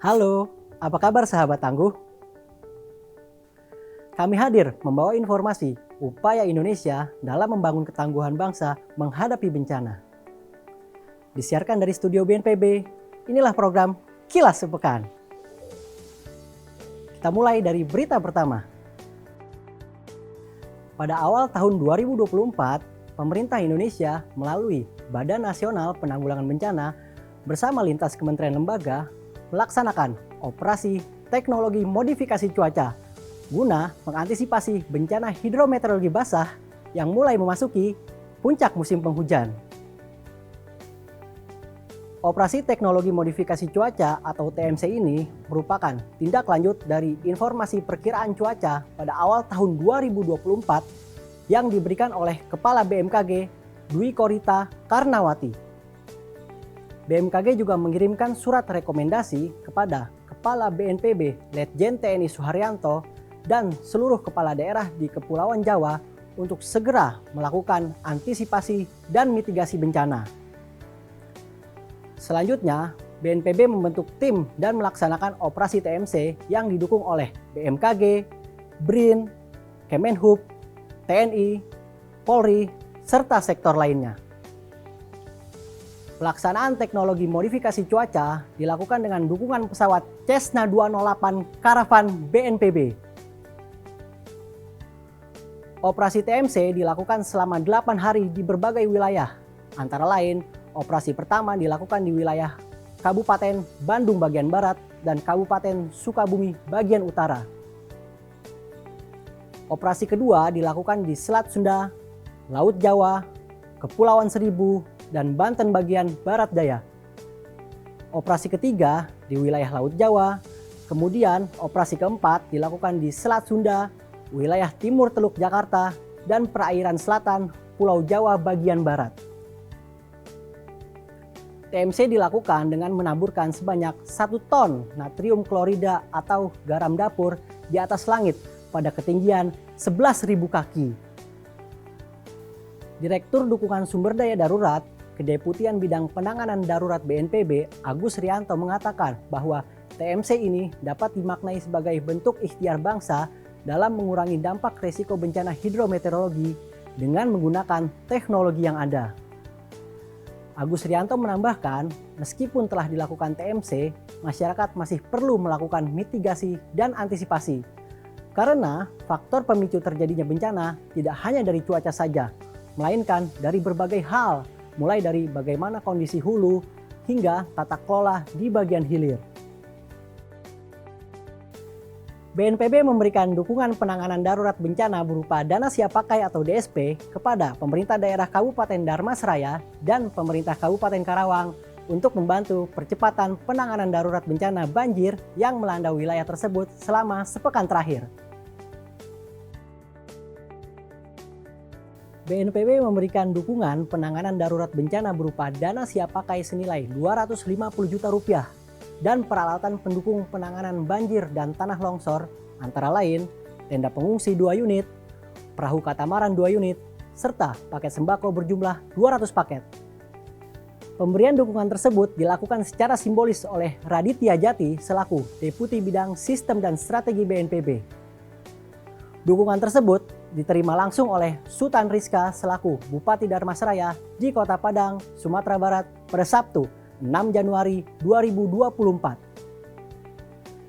Halo, apa kabar sahabat tangguh? Kami hadir membawa informasi upaya Indonesia dalam membangun ketangguhan bangsa menghadapi bencana. Disiarkan dari studio BNPB, inilah program Kilas Sepekan. Kita mulai dari berita pertama. Pada awal tahun 2024, pemerintah Indonesia melalui Badan Nasional Penanggulangan Bencana bersama lintas kementerian lembaga melaksanakan operasi teknologi modifikasi cuaca guna mengantisipasi bencana hidrometeorologi basah yang mulai memasuki puncak musim penghujan. Operasi teknologi modifikasi cuaca atau TMC ini merupakan tindak lanjut dari informasi perkiraan cuaca pada awal tahun 2024 yang diberikan oleh Kepala BMKG Dwi Korita Karnawati. BMKG juga mengirimkan surat rekomendasi kepada Kepala BNPB Letjen TNI Suharyanto dan seluruh kepala daerah di Kepulauan Jawa untuk segera melakukan antisipasi dan mitigasi bencana. Selanjutnya, BNPB membentuk tim dan melaksanakan operasi TMC yang didukung oleh BMKG, BRIN, Kemenhub, TNI, Polri, serta sektor lainnya. Pelaksanaan teknologi modifikasi cuaca dilakukan dengan dukungan pesawat Cessna 208 Caravan BNPB. Operasi TMC dilakukan selama 8 hari di berbagai wilayah, antara lain operasi pertama dilakukan di wilayah Kabupaten Bandung bagian Barat dan Kabupaten Sukabumi bagian Utara. Operasi kedua dilakukan di Selat Sunda, Laut Jawa, Kepulauan Seribu, dan Banten bagian Barat Daya. Operasi ketiga di wilayah Laut Jawa, kemudian operasi keempat dilakukan di Selat Sunda, wilayah Timur Teluk Jakarta, dan perairan selatan Pulau Jawa bagian barat. TMC dilakukan dengan menaburkan sebanyak 1 ton natrium klorida atau garam dapur di atas langit pada ketinggian 11.000 kaki. Direktur Dukungan Sumber Daya Darurat, Kedeputian Bidang Penanganan Darurat BNPB, Agus Rianto mengatakan bahwa TMC ini dapat dimaknai sebagai bentuk ikhtiar bangsa dalam mengurangi dampak risiko bencana hidrometeorologi dengan menggunakan teknologi yang ada. Agus Rianto menambahkan, meskipun telah dilakukan TMC, masyarakat masih perlu melakukan mitigasi dan antisipasi. Karena faktor pemicu terjadinya bencana tidak hanya dari cuaca saja, melainkan dari berbagai hal, mulai dari bagaimana kondisi hulu hingga tata kelola di bagian hilir. BNPB memberikan dukungan penanganan darurat bencana berupa dana siap pakai atau DSP kepada pemerintah daerah Kabupaten Dharmasraya dan pemerintah Kabupaten Karawang untuk membantu percepatan penanganan darurat bencana banjir yang melanda wilayah tersebut selama sepekan terakhir. BNPB memberikan dukungan penanganan darurat bencana berupa dana siap pakai senilai Rp250 juta dan peralatan pendukung penanganan banjir dan tanah longsor, antara lain tenda pengungsi 2 unit, perahu katamaran 2 unit, serta paket sembako berjumlah 200 paket. Pemberian dukungan tersebut dilakukan secara simbolis oleh Raditya Jati selaku Deputi Bidang Sistem dan Strategi BNPB. Dukungan tersebut diterima langsung oleh Sutan Rizka selaku Bupati Dharmasraya di Kota Padang, Sumatera Barat pada Sabtu 6 Januari 2024.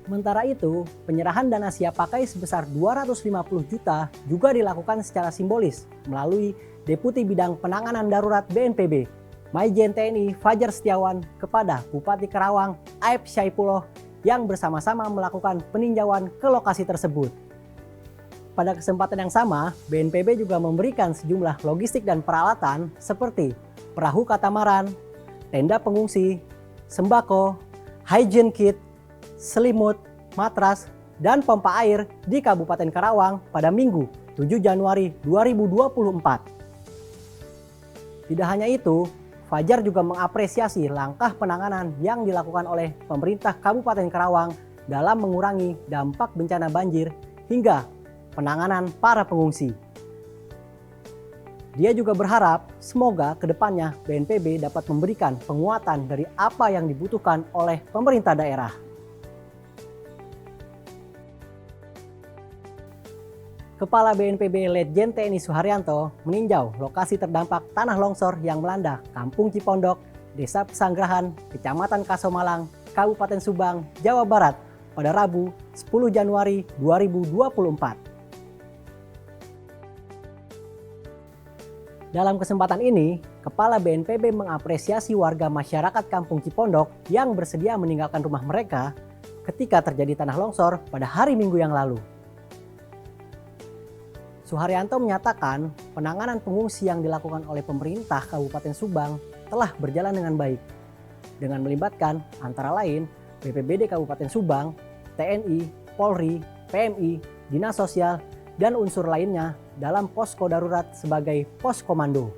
Sementara itu, penyerahan dana siap pakai sebesar 250 juta juga dilakukan secara simbolis melalui Deputi Bidang Penanganan Darurat BNPB, Maijen TNI Fajar Setiawan kepada Bupati Karawang Aib Syaipuloh yang bersama-sama melakukan peninjauan ke lokasi tersebut. Pada kesempatan yang sama, BNPB juga memberikan sejumlah logistik dan peralatan seperti perahu katamaran, tenda pengungsi, sembako, hygiene kit, selimut, matras, dan pompa air di Kabupaten Karawang pada Minggu 7 Januari 2024. Tidak hanya itu, Fajar juga mengapresiasi langkah penanganan yang dilakukan oleh pemerintah Kabupaten Karawang dalam mengurangi dampak bencana banjir hingga penanganan para pengungsi. Dia juga berharap semoga kedepannya BNPB dapat memberikan penguatan dari apa yang dibutuhkan oleh pemerintah daerah. Kepala BNPB Letjen TNI Suharyanto meninjau lokasi terdampak tanah longsor yang melanda Kampung Cipondok, Desa Pesanggerahan, Kecamatan Kasomalang, Kabupaten Subang, Jawa Barat pada Rabu 10 Januari 2024. Dalam kesempatan ini, Kepala BNPB mengapresiasi warga masyarakat Kampung Cipondok yang bersedia meninggalkan rumah mereka ketika terjadi tanah longsor pada hari Minggu yang lalu. Suharyanto menyatakan penanganan pengungsi yang dilakukan oleh pemerintah Kabupaten Subang telah berjalan dengan baik dengan melibatkan antara lain BPBD Kabupaten Subang, TNI, Polri, PMI, Dinas Sosial, dan unsur lainnya dalam posko darurat sebagai pos komando.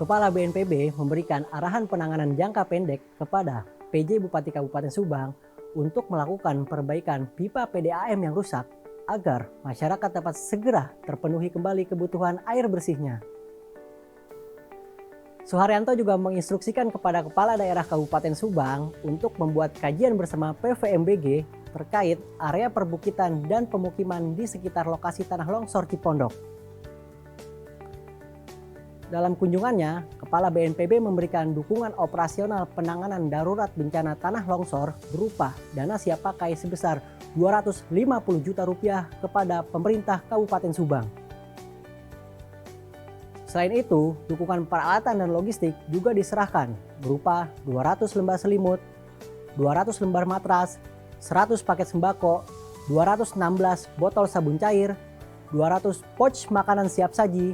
Kepala BNPB memberikan arahan penanganan jangka pendek kepada PJ Bupati Kabupaten Subang untuk melakukan perbaikan pipa PDAM yang rusak agar masyarakat dapat segera terpenuhi kembali kebutuhan air bersihnya. Suharyanto juga menginstruksikan kepada Kepala Daerah Kabupaten Subang untuk membuat kajian bersama PVMBG terkait area perbukitan dan pemukiman di sekitar lokasi tanah longsor Cipondok. Dalam kunjungannya, Kepala BNPB memberikan dukungan operasional penanganan darurat bencana tanah longsor berupa dana siap pakai sebesar Rp250 juta kepada pemerintah Kabupaten Subang. Selain itu, dukungan peralatan dan logistik juga diserahkan berupa 200 lembar selimut, 200 lembar matras, 100 paket sembako, 216 botol sabun cair, 200 pouch makanan siap saji,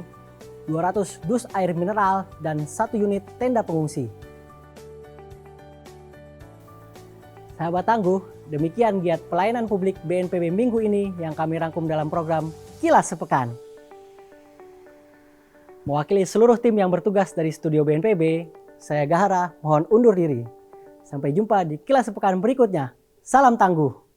200 dus air mineral, dan 1 unit tenda pengungsi. Sahabat tangguh, demikian giat pelayanan publik BNPB minggu ini yang kami rangkum dalam program Kilas Sepekan. Mewakili seluruh tim yang bertugas dari studio BNPB, saya Gahara mohon undur diri. Sampai jumpa di Kilas Sepekan berikutnya. Salam tangguh.